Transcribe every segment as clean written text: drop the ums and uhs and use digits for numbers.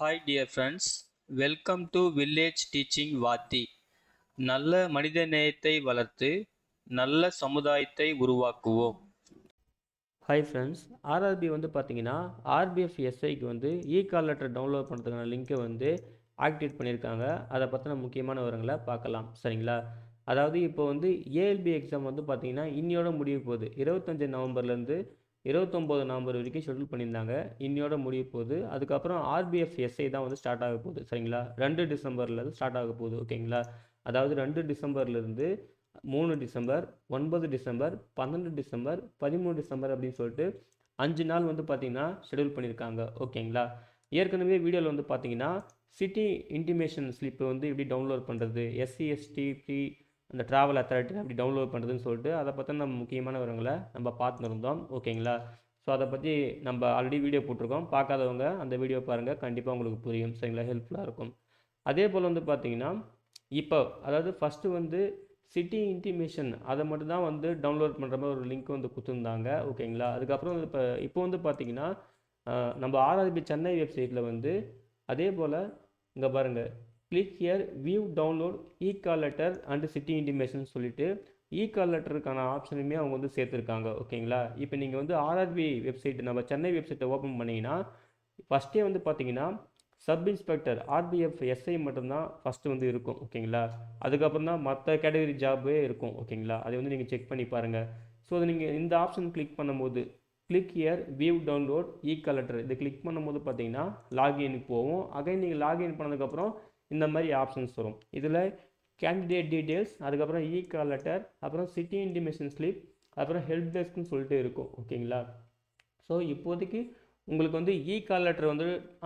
Hi dear friends, welcome to Village Teaching Vati. நல்ல மனிதநேயத்தை வளர்த்து நல்ல சமுதாயத்தை உருவாக்குவோம். ஹாய் ஃப்ரெண்ட்ஸ், ஆர்ஆர்பி பார்த்தீங்கன்னா ஆர்பிஎஃப் எஸ்ஐக்கு கால் லெட்டர் டவுன்லோட் பண்ணுறதுக்கான லிங்க்கை ஆக்டிவேட் பண்ணியிருக்காங்க. அதை பற்றின முக்கியமான விவரங்களை பார்க்கலாம். சரிங்களா? அதாவது இப்போ ஏஎல்பி எக்ஸாம் பார்த்தீங்கன்னா இன்னையோட முடிய போகுது. 25 நவம்பர்லேருந்து 29 நவம்பர் வரைக்கும் ஷெட்யூல் பண்ணியிருந்தாங்க. இன்னையோட முடிய போகுது. அதுக்கப்புறம் ஆர்பிஎஃப் எஸ்ஐ தான் ஸ்டார்ட் ஆக போகுது. சரிங்களா? 2 டிசம்பர்லேருந்து ஸ்டார்ட் ஆக போகுது. ஓகேங்களா? அதாவது 2 டிசம்பர்லேருந்து 3 டிசம்பர், 9 டிசம்பர், 12 டிசம்பர், 13 டிசம்பர் அப்படின்னு சொல்லிட்டு 5 நாள் பார்த்தீங்கன்னா ஷெடியூல் பண்ணியிருக்காங்க. ஓகேங்களா? ஏற்கனவே வீடியோவில் பார்த்தீங்கன்னா சிட்டி இன்டிமேஷன் ஸ்லிப்பு எப்படி டவுன்லோட் பண்ணுறது, எஸ்சிஎஸ்டி அந்த ட்ராவல் அத்தாரிட்டி அப்படி டவுன்லோட் பண்ணுறதுன்னு சொல்லிட்டு அதை பற்றி நம்ம முக்கியமான விவரங்களை நம்ம பார்த்துருந்தோம். ஓகேங்களா? ஸோ அதை பற்றி நம்ம ஆல்ரெடி வீடியோ போட்டிருக்கோம். பார்க்காதவங்க அந்த வீடியோ பாருங்கள், கண்டிப்பாக உங்களுக்கு புரியும். சரிங்களா? ஹெல்ப்ஃபுல்லாக இருக்கும். அதே போல் பார்த்தீங்கன்னா இப்போ அதாவது ஃபஸ்ட்டு சிட்டி இன்டிமேஷன் அதை மட்டும் தான் டவுன்லோட் பண்ணுற மாதிரி ஒரு லிங்க் கொடுத்துருந்தாங்க. ஓகேங்களா? அதுக்கப்புறம் இப்போ பார்த்தீங்கன்னா நம்ம ஆர்ஆர்பி சென்னை வெப்சைட்டில் அதே போல் இங்கே பாருங்கள், click here view download call letter and city intimation சொல்லிட்டு கால் லெட்டருக்கான ஆப்ஷனுமே அவங்க சேர்த்துருக்காங்க. ஓகேங்களா? இப்போ நீங்கள் ஆர்ஆர்பி வெப்சைட் நம்ம சென்னை வெப்சைட்டை ஓப்பன் பண்ணிங்கன்னா ஃபஸ்ட்டே பார்த்தீங்கன்னா சப் இன்ஸ்பெக்டர் ஆர்பிஎஃப் எஸ்ஐ மட்டும்தான் ஃபஸ்ட்டு இருக்கும். ஓகேங்களா? அதுக்கப்புறம் தான் மற்ற கேட்டகரி ஜாபே இருக்கும். ஓகேங்களா? அதை நீங்கள் செக் பண்ணி பாருங்கள். ஸோ அதை நீங்கள் இந்த ஆப்ஷன் கிளிக் பண்ணும்போது click here view download call letter இதை கிளிக் பண்ணும்போது பார்த்தீங்கன்னா லாகினுக்கு போகும். அகைன் நீங்கள் லாகின் பண்ணதுக்கப்புறம் இந்த மாதிரி ஆப்ஷன்ஸ் வரும். இதில் கேண்டிடேட் டீட்டெயில்ஸ், அதுக்கப்புறம் கால் லெட்டர், அப்புறம் சிட்டி இன்டிமேஷன் ஸ்லிப், அப்புறம் ஹெல்ப் டெஸ்க்னு சொல்லிட்டு இருக்கும். ஓகேங்களா? ஸோ இப்போதைக்கு உங்களுக்கு கால் லெட்டர்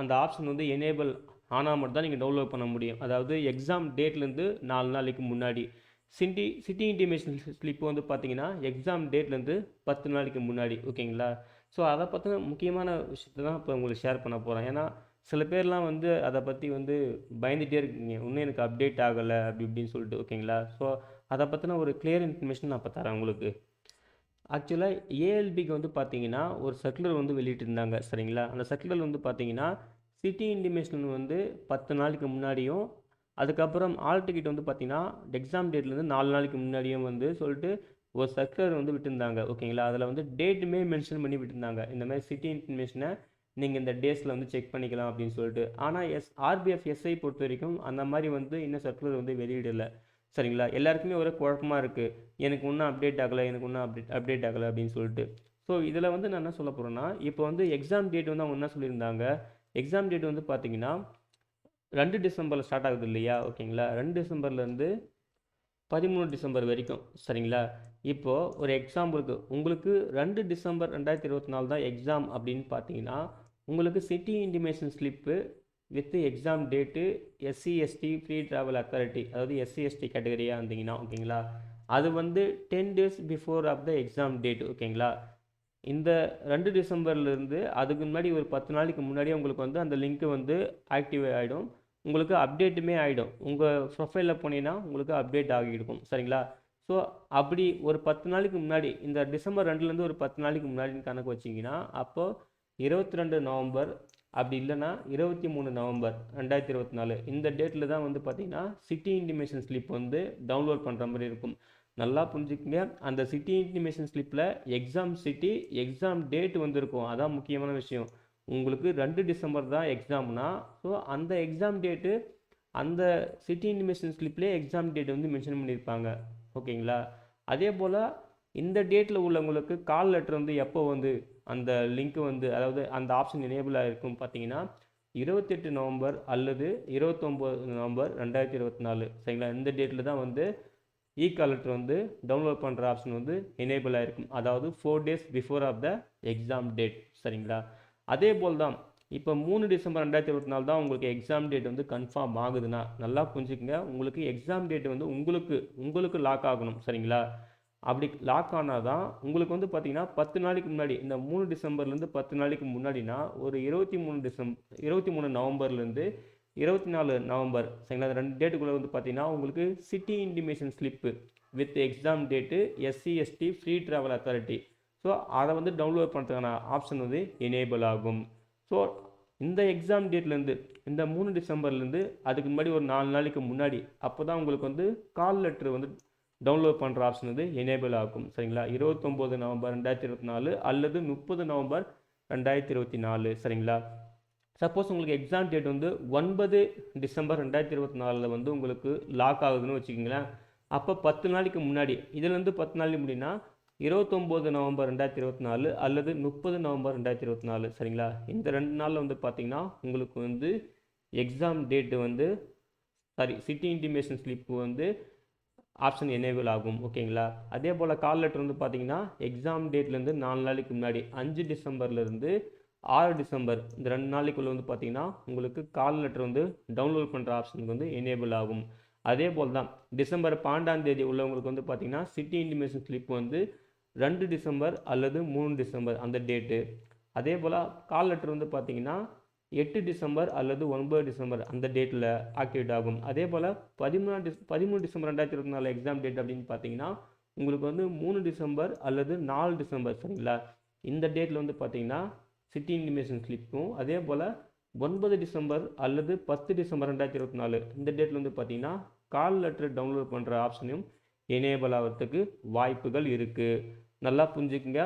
அந்த ஆப்ஷன் எனேபிள் ஆனால் மட்டும் தான் நீங்கள் டவுன்லோட் பண்ண முடியும். அதாவது எக்ஸாம் டேட்லேருந்து 4 நாளைக்கு முன்னாடி. சிட்டி இன்டிமேஷன் ஸ்லிப் பார்த்தீங்கன்னா எக்ஸாம் டேட்லேருந்து 10 நாளைக்கு முன்னாடி. ஓகேங்களா? ஸோ அதை பற்றின முக்கியமான விஷயத்தை தான் இப்போ உங்களுக்கு ஷேர் பண்ண போகிறேன். ஏன்னா சில பேர்லாம் அதை பற்றி பயந்துகிட்டே இருக்கீங்க, இன்னும் எனக்கு அப்டேட் ஆகலை அப்படி இப்படின்னு சொல்லிட்டு. ஓகேங்களா? ஸோ அதை பற்றின ஒரு கிளியர் இன்ஃபர்மேஷன் நான் இப்போ தரேன் உங்களுக்கு. ஆக்சுவலாக ஏஎல்பிக்கு பார்த்தீங்கன்னா ஒரு சர்க்குலர் வெளியிட்டிருந்தாங்க. சரிங்களா? அந்த சர்க்குலர் பார்த்தீங்கன்னா சிட்டி இன்டிமேஷன் 10 நாளைக்கு முன்னாடியும், அதுக்கப்புறம் ஆல் டிக்கெட் பார்த்தீங்கன்னா எக்ஸாம் டேட்லேருந்து 4 நாளைக்கு முன்னாடியும் சொல்லிட்டு ஒரு சர்க்குலர் விட்டுருந்தாங்க. ஓகேங்களா? அதில் டேட்டுமே மென்ஷன் பண்ணி விட்டுருந்தாங்க. இந்த மாதிரி சிட்டி இன்ஃபர்மேஷனை நீங்கள் இந்த டேஸில் செக் பண்ணிக்கலாம் அப்படின்னு சொல்லிட்டு. ஆனால் ஆர்பிஎஃப் எஸ்ஐ பொறுத்த வரைக்கும் அந்த மாதிரி இன்னும் சர்க்குலர் வெளியிடலை. சரிங்களா? எல்லாருக்குமே ஒரே குழப்பமாக இருக்குது, எனக்கு இன்னும் அப்டேட் ஆகலை, எனக்கு இன்னும் அப்டேட் ஆகலை அப்படின்னு சொல்லிட்டு. ஸோ இதில் நான் என்ன சொல்ல போகிறேன்னா, இப்போ எக்ஸாம் டேட் அவங்க என்ன சொல்லியிருந்தாங்க, எக்ஸாம் டேட் பார்த்தீங்கன்னா 2 டிசம்பரில் ஸ்டார்ட் ஆகுது இல்லையா? ஓகேங்களா? 2 டிசம்பர்லேருந்து 13 டிசம்பர் வரைக்கும். சரிங்களா? இப்போது ஒரு எக்ஸாம்பிளுக்கு உங்களுக்கு 2 டிசம்பர் 2024 தான் எக்ஸாம் அப்படின்னு பார்த்தீங்கன்னா உங்களுக்கு city intimation slip with exam date SC ST free travel authority, அதாவது எஸ்சி/எஸ்டி கேட்டகரியாக இருந்தீங்கன்னா ஓகேங்களா, அது 10 days before of the exam date. ஓகேங்களா? இந்த 2 டிசம்பர்லேருந்து அதுக்கு முன்னாடி ஒரு 10 நாளைக்கு முன்னாடியே உங்களுக்கு அந்த லிங்க்கு ஆக்டிவ் ஆகிடும், உங்களுக்கு அப்டேட்டுமே ஆகிடும். உங்கள் ப்ரொஃபைலில் போனீங்கன்னா உங்களுக்கு அப்டேட் ஆகியிருக்கும். சரிங்களா? ஸோ அப்படி ஒரு 10 நாளைக்கு முன்னாடி, இந்த டிசம்பர் 2லேருந்து ஒரு 10 நாளைக்கு முன்னாடின்னு கணக்கு வச்சிங்கன்னா அப்போது 22 நவம்பர் அப்படி இல்லைன்னா 23 நவம்பர் 2024 இந்த டேட்டில் தான் பார்த்தீங்கன்னா சிட்டி இன்டிமேஷன் ஸ்லிப் டவுன்லோட் பண்ணுற மாதிரி இருக்கும். நல்லா புரிஞ்சுக்கங்க, அந்த சிட்டி இன்டிமேஷன் ஸ்லிப்பில் எக்ஸாம் சிட்டி எக்ஸாம் டேட் இருக்கும். அதான் முக்கியமான விஷயம். உங்களுக்கு 2 டிசம்பர் தான் எக்ஸாம்னா, ஸோ அந்த எக்ஸாம் டேட்டு அந்த சிட்டி இன்டிமேஷன் ஸ்லிப்லேயே எக்ஸாம் டேட் மென்ஷன் பண்ணியிருப்பாங்க. ஓகேங்களா? அதே போல் இந்த டேட்டில் உள்ளவங்களுக்கு கால் லெட்டர் எப்போ அந்த லிங்க் அதாவது அந்த ஆப்ஷன் எனேபிள் ஆகிருக்கும் பார்த்தீங்கன்னா 28 நவம்பர் அல்லது 29 நவம்பர் 2024. சரிங்களா? இந்த டேட்டில் தான் கால் லெட்டர் டவுன்லோட் பண்ணுற ஆப்ஷன் எனேபிள் ஆகிருக்கும். அதாவது 4 days before of the exam date. சரிங்களா? அதே போல் தான் இப்போ 3 டிசம்பர் 2024 தான் உங்களுக்கு எக்ஸாம் டேட் கன்ஃபார்ம் ஆகுதுன்னா நல்லா புரிஞ்சுக்கங்க, உங்களுக்கு எக்ஸாம் டேட் உங்களுக்கு லாக் ஆகணும். சரிங்களா? அப்படி லாக் ஆனால் தான் உங்களுக்கு பார்த்தீங்கன்னா 10 நாளைக்கு முன்னாடி, இந்த 3 டிசம்பர்லேருந்து 10 நாளைக்கு முன்னாடினா ஒரு 23 நவம்பர்லேருந்து 24 நவம்பர். சரிங்களா? அந்த 2 டேட்டுக்குள்ளே பார்த்தீங்கன்னா உங்களுக்கு city intimation slip with exam date SC ST free travel authority, so அதை டவுன்லோட் பண்ணுறதுக்கான ஆப்ஷன் எனேபிள் ஆகும். ஸோ இந்த எக்ஸாம் டேட்லேருந்து இந்த 3 டிசம்பர்லேருந்து அதுக்கு முன்னாடி ஒரு 4 நாளைக்கு முன்னாடி அப்போ தான் உங்களுக்கு வந்து கால் லெட்ரு வந்து டவுன்லோட் பண்ணுற ஆப்ஷன் வந்து எனேபிள் ஆகும். சரிங்களா? 29 நவம்பர் 2024 அல்லது 30 நவம்பர் 2024. சரிங்களா? சப்போஸ் உங்களுக்கு எக்ஸாம் டேட் வந்து 9 டிசம்பர் 2024 வந்து உங்களுக்கு லாக் ஆகுதுன்னு வச்சுக்கிங்களேன். அப்போ 10 நாளைக்கு முன்னாடி இதுலேருந்து 10 நாளைக்கு முன்னாடினா 29 நவம்பர் 2024 அல்லது 30 நவம்பர் 2024. சரிங்களா? இந்த 2 நாளில் வந்து பார்த்தீங்கன்னா உங்களுக்கு வந்து எக்ஸாம் டேட்டு வந்து சிட்டி இன்டிமேஷன் ஸ்லிப்பு வந்து ஆப்ஷன் எனேபிள் ஆகும். ஓகேங்களா? அதே போல் கால் லெட்டர் வந்து பார்த்தீங்கன்னா எக்ஸாம் டேட்லேருந்து 4 நாளைக்கு முன்னாடி 5 டிசம்பர்லேருந்து 6 டிசம்பர் இந்த 2 நாளைக்குள்ளே வந்து பார்த்தீங்கன்னா உங்களுக்கு கால் லெட்டர் வந்து டவுன்லோட் பண்ணுற ஆப்ஷனுக்கு வந்து எனேபிள் ஆகும். அதே போல் தான் டிசம்பர் 12ஆம் தேதி உள்ளவங்களுக்கு வந்து பார்த்தீங்கன்னா சிட்டி இன்டிமேஷன் ஸ்லிப் வந்து 2 டிசம்பர் அல்லது 3 டிசம்பர் அந்த டேட்டு. அதே போல் கால் லெட்டர் வந்து பார்த்தீங்கன்னா 8 டிசம்பர் அல்லது 9 டிசம்பர் அந்த டேட்டில் ஆக்டிவேட் ஆகும். அதே போல் 13 டிசம்பர் 2024 எக்ஸாம் டேட் அப்படின்னு பார்த்தீங்கன்னா உங்களுக்கு வந்து 3 டிசம்பர் அல்லது 4 டிசம்பர். சரிங்களா? இந்த டேட்டில் வந்து பார்த்தீங்கன்னா சிட்டி இன்டிமேஷன் ஸ்லிப்பும் அதே போல் 9 டிசம்பர் அல்லது 10 டிசம்பர் 2024 இந்த டேட்டில் வந்து பார்த்தீங்கன்னா கால் லெட்டர் டவுன்லோட் பண்ணுற ஆப்ஷனையும் எனேபிள் ஆகிறதுக்கு வாய்ப்புகள் இருக்குது. நல்லா புரிஞ்சுக்குங்க.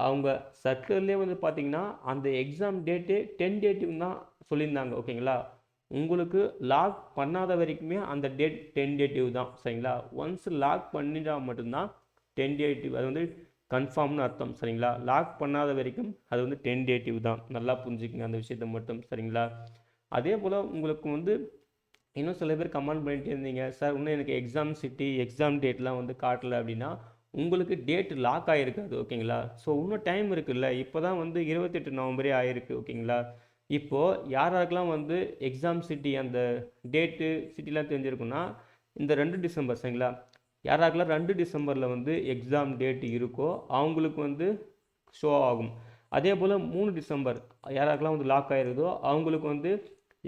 அவங்க சர்க்குலர்லேயே வந்து பார்த்தீங்கன்னா அந்த எக்ஸாம் டேட்டு டென்டேட்டிவ் தான் சொல்லியிருந்தாங்க. ஓகேங்களா? உங்களுக்கு லாக் பண்ணாத வரைக்குமே அந்த டேட் டென்டேட்டிவ் தான். சரிங்களா? ஒன்ஸ் லாக் பண்ணிட்டா மட்டும்தான் டென்டேட்டிவ், அது வந்து கன்ஃபார்ம்னு அர்த்தம். சரிங்களா? லாக் பண்ணாத வரைக்கும் அது வந்து டென்டேட்டிவ் தான். நல்லா புரிஞ்சுக்குங்க அந்த விஷயத்தை மட்டும். சரிங்களா? அதே போல் உங்களுக்கு வந்து இன்னும் சில பேர் கமெண்ட் பண்ணிட்டு இருந்தீங்க, சார் இன்னும் எனக்கு எக்ஸாம் சிட்டி எக்ஸாம் டேட்லாம் வந்து காட்டலை அப்படின்னா உங்களுக்கு டேட் லாக் ஆகிருக்காது. ஓகேங்களா? ஸோ இன்னும் டைம் இருக்குல்ல. இப்போ தான் வந்து 28 நவம்பரே ஆயிருக்கு. ஓகேங்களா? இப்போது யாராருக்கெல்லாம் வந்து எக்ஸாம் சிட்டி அந்த டேட்டு சிட்டிலாம் தெரிஞ்சிருக்குன்னா இந்த 2 டிசம்பர். சரிங்களா? யாராருக்கெல்லாம் 2 டிசம்பரில் வந்து எக்ஸாம் டேட் இருக்கோ அவங்களுக்கு வந்து ஷோ ஆகும். அதே போல் 3 டிசம்பர் யாராருக்கெல்லாம் வந்து லாக் ஆகிருக்குதோ அவங்களுக்கு வந்து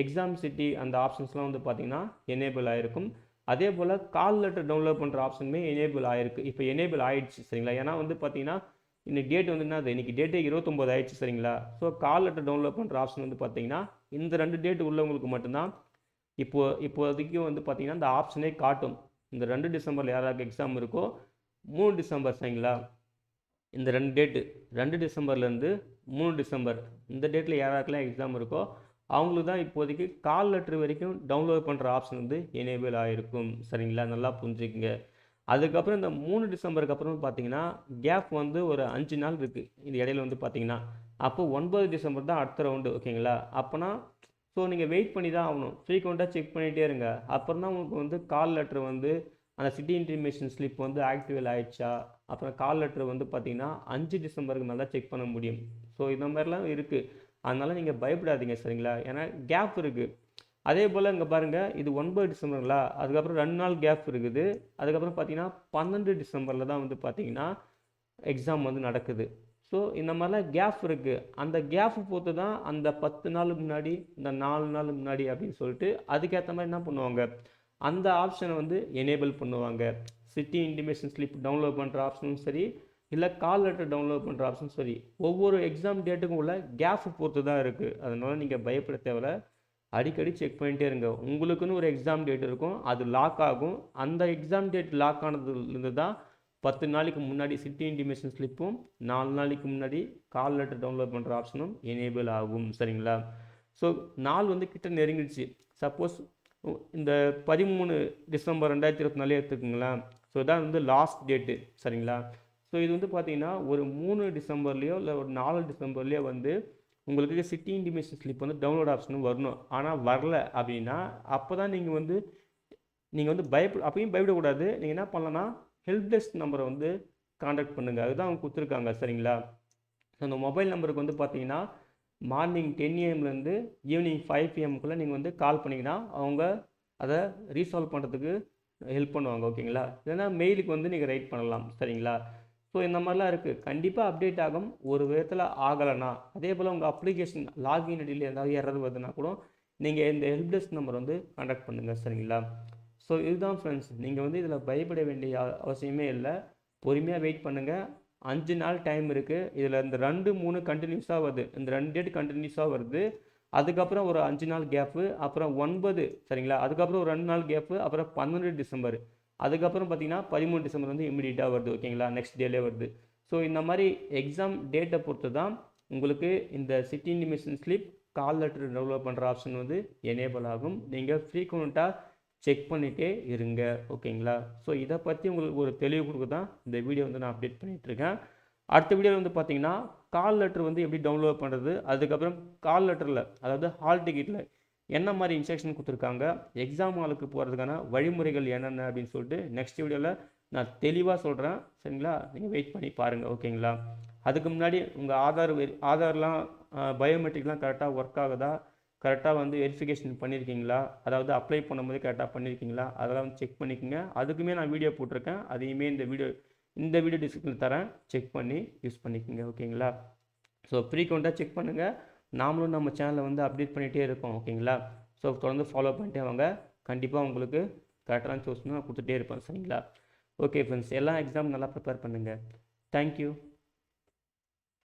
எக்ஸாம் சிட்டி அந்த ஆப்ஷன்ஸ்லாம் வந்து பார்த்திங்கன்னா எனேபிள் ஆகிருக்கும். அதே போல் கால் லெட்டர் டவுன்லோட் பண்ணுற ஆப்ஷனுமே எனேபிள் ஆகிருக்கு. இப்போ எனேபிள் ஆகிடுச்சு. சரிங்களா? ஏன்னா வந்து பார்த்தீங்கன்னா இன்னைக்கு டேட் வந்து என்னது, இன்றைக்கி டேட்டே 29 ஆயிடுச்சு. சரிங்களா? ஸோ கால் லெட்டர் டவுன்லோட் பண்ணுற ஆப்ஷன் வந்து பார்த்தீங்கன்னா இந்த 2 டேட் உள்ளவங்களுக்கு மட்டும்தான் இப்போதைக்கு வந்து பார்த்தீங்கன்னா இந்த ஆப்ஷனே காட்டும். இந்த 2 டிசம்பரில் யாராருக்கு எக்ஸாம் இருக்கோ 3 டிசம்பர். சரிங்களா? இந்த 2 டேட்டு 2 டிசம்பர்லேருந்து 3 டிசம்பர் இந்த டேட்டில் யாராருக்கெல்லாம் எக்ஸாம் இருக்கோ அவங்களுக்கு தான் இப்போதைக்கு கால் லெட்டர் வரைக்கும் டவுன்லோட் பண்ணுற ஆப்ஷன் வந்து எனேபிள் ஆகிருக்கும். சரிங்களா? நல்லா புரிஞ்சுக்குங்க. அதுக்கப்புறம் இந்த 3 டிசம்பருக்கு அப்புறம் பார்த்தீங்கன்னா கேப் வந்து ஒரு 5 நாள் இருக்குது. இது இடையில வந்து பார்த்தீங்கன்னா அப்போ 9 டிசம்பர் தான் அடுத்த ரவுண்டு. ஓகேங்களா? அப்போனா ஸோ நீங்கள் வெயிட் பண்ணி தான் ஆகணும். ஃப்ரீக்வெண்ட்டாக செக் பண்ணிகிட்டே இருங்க. அப்புறம் தான் உங்களுக்கு வந்து கால் லெட்டர் வந்து அந்த சிட்டி இன்டிமேஷன் ஸ்லிப் வந்து ஆக்டிவேட் ஆகிடுச்சா, அப்புறம் கால் லெட்டர் வந்து பார்த்தீங்கன்னா 5 டிசம்பருக்கு மேலே செக் பண்ண முடியும். ஸோ இந்த மாதிரிலாம் இருக்குது. அதனால் நீங்கள் பயப்படாதீங்க. சரிங்களா? ஏன்னா கேப் இருக்குது. அதே போல் இங்கே பாருங்கள், இது 9 டிசம்பருங்களா, அதுக்கப்புறம் 2 நாள் கேப் இருக்குது. அதுக்கப்புறம் பார்த்தீங்கன்னா 12 டிசம்பரில் தான் வந்து பார்த்தீங்கன்னா எக்ஸாம் வந்து நடக்குது. ஸோ இந்த மாதிரிலாம் கேப் இருக்குது. அந்த கேப் பொறுத்து தான் அந்த 10 நாள் முன்னாடி இந்த 4 நாள் முன்னாடி அப்படின்னு சொல்லிட்டு அதுக்கேற்ற மாதிரி என்ன பண்ணுவாங்க, அந்த ஆப்ஷனை வந்து எனேபிள் பண்ணுவாங்க. சிட்டி இன்டிமேஷன் ஸ்லிப் டவுன்லோட் பண்ணுற ஆப்ஷனும் சரி, இல்லை கால் லெட்டர் டவுன்லோட் பண்ணுற ஆப்ஷனும் சரி, ஒவ்வொரு எக்ஸாம் டேட்டுக்கும் உள்ள கேப் பொறுத்து தான் இருக்குது. அதனால் நீங்கள் பயப்பட தேவையில்ல. அடிக்கடி செக் பண்ணிகிட்டே இருங்க. உங்களுக்குன்னு ஒரு எக்ஸாம் டேட் இருக்கும், அது லாக் ஆகும். அந்த எக்ஸாம் டேட் லாக் ஆனதுலேருந்து தான் 10 நாளைக்கு முன்னாடி சிட்டி இன்டிமேஷன் ஸ்லிப்பும் 4 நாளைக்கு முன்னாடி கால் லெட்டர் டவுன்லோட் பண்ணுற ஆப்ஷனும் எனேபிள் ஆகும். சரிங்களா? ஸோ நாள் வந்து கிட்ட நெருங்கிடுச்சு. சப்போஸ் இந்த 13 டிசம்பர் 2024 எடுத்துக்கோங்களேன். ஸோ இதான் வந்து லாஸ்ட் டேட்டு. சரிங்களா? ஸோ இது வந்து பார்த்தீங்கன்னா ஒரு 3 டிசம்பர்லேயோ இல்லை ஒரு 4 டிசம்பர்லேயோ வந்து உங்களுக்கு சிட்டி இன்டிமேஷன் ஸ்லிப் வந்து டவுன்லோட் ஆப்ஷனும் வரணும். ஆனால் வரல அப்படின்னா அப்போ தான் நீங்கள் வந்து அப்பயும் பயப்படக்கூடாது. நீங்கள் என்ன பண்ணலான்னா ஹெல்ப் டெஸ்க் நம்பரை வந்து காண்டாக்ட் பண்ணுங்கள். அதுதான் அவங்க கொடுத்துருக்காங்க. சரிங்களா? அந்த மொபைல் நம்பருக்கு வந்து பார்த்தீங்கன்னா மார்னிங் 10 AM ஈவினிங் 5 PM நீங்கள் வந்து கால் பண்ணிங்கன்னா அவங்க அதை ரீசால்வ் பண்ணுறதுக்கு ஹெல்ப் பண்ணுவாங்க. ஓகேங்களா? இல்லைன்னா மெயிலுக்கு வந்து நீங்கள் ரைட் பண்ணலாம். சரிங்களா? ஸோ இந்த மாதிரிலாம் இருக்குது. கண்டிப்பாக அப்டேட் ஆகும். ஒரு விதத்தில் ஆகலைன்னா அதே போல் உங்கள் அப்ளிகேஷன் லாகின் ஐடியில் ஏதாவது யாராவது வருதுன்னா கூட நீங்கள் இந்த ஹெல்ப் டெஸ்க் நம்பர் வந்து காண்டாக்ட் பண்ணுங்கள். சரிங்களா? ஸோ இதுதான் ஃப்ரெண்ட்ஸ். நீங்கள் வந்து இதில் பயப்பட வேண்டிய அவசியமே இல்லை. பொறுமையாக வெயிட் பண்ணுங்கள். 5 நாள் டைம் இருக்குது. இதில் இந்த 2, 3 கண்டினியூஸாக வருது. இந்த 2 டேட் கண்டினியூஸாக வருது. அதுக்கப்புறம் ஒரு 5 நாள் கேப்பு, அப்புறம் 9 சரிங்களா, அதுக்கப்புறம் ஒரு 2 நாள் கேப்பு, அப்புறம் 12 டிசம்பர், அதுக்கப்புறம் பார்த்தீங்கன்னா 13 டிசம்பர் வந்து இமீடியட்டாக வருது ஓகேங்களா, நெக்ஸ்ட் டேலே வருது. ஸோ இந்த மாதிரி எக்ஸாம் டேட்டை பொறுத்து தான் உங்களுக்கு இந்த city intimation slip call letter develop பண்ணுற ஆப்ஷன் வந்து எனேபிள் ஆகும். நீங்கள் ஃப்ரீக்வெண்ட்டாக செக் பண்ணிகிட்டே இருங்க ஓகேங்களா. ஸோ இதை பற்றி உங்களுக்கு ஒரு தெளிவு கொடுக்க தான் இந்த வீடியோ வந்து நான் அப்டேட் பண்ணிகிட்ருக்கேன். அடுத்த வீடியோவில் வந்து பார்த்தீங்கன்னா கால் லெட்டர் வந்து எப்படி டவுன்லோட் பண்ணுறது, அதுக்கப்புறம் கால் லெட்டரில் அதாவது ஹால் டிக்கெட்டில் என்ன மாதிரி இன்ஸ்ட்ரக்ஷன் கொடுத்துருக்காங்க, எக்ஸாம் ஹாலுக்கு போகிறதுக்கான வழிமுறைகள் என்னென்ன அப்படின்னு சொல்லிட்டு நெக்ஸ்ட் வீடியோவில் நான் தெளிவாக சொல்கிறேன் சரிங்களா. நீங்கள் வெயிட் பண்ணி பாருங்கள் ஓகேங்களா. அதுக்கு முன்னாடி உங்கள் ஆதார்லாம் பயோமெட்ரிக்லாம் கரெக்டாக ஒர்க் ஆகுதா, கரெக்டாக வந்து வெரிஃபிகேஷன் பண்ணியிருக்கீங்களா, அதாவது அப்ளை பண்ணும்போது கரெக்டாக பண்ணியிருக்கீங்களா, அதெல்லாம் வந்து செக் பண்ணிக்கோங்க. அதுக்குமே நான் வீடியோ போட்டிருக்கேன், அதையுமே இந்த வீடியோ டிஸ்கிரிப்ஷனில் தரேன், செக் பண்ணி யூஸ் பண்ணிக்கோங்க ஓகேங்களா. ஸோ ஃப்ரீக்வெண்ட்டாக செக் பண்ணுங்கள். நாமளும் நம்ம சேனலை வந்து அப்டேட் பண்ணிகிட்டே இருக்கோம் ஓகேங்களா. ஸோ தொடர்ந்து ஃபாலோ பண்ணிட்டே வாங்க, கண்டிப்பாக உங்களுக்கு கரெக்டான சோர்ஸ் நான் கொடுத்துட்டே இருப்பேன் சரிங்களா. ஓகே ஃப்ரெண்ட்ஸ், எல்லா எக்ஸாம் நல்லா ப்ரிப்பேர் பண்ணுங்கள். தேங்க்யூ.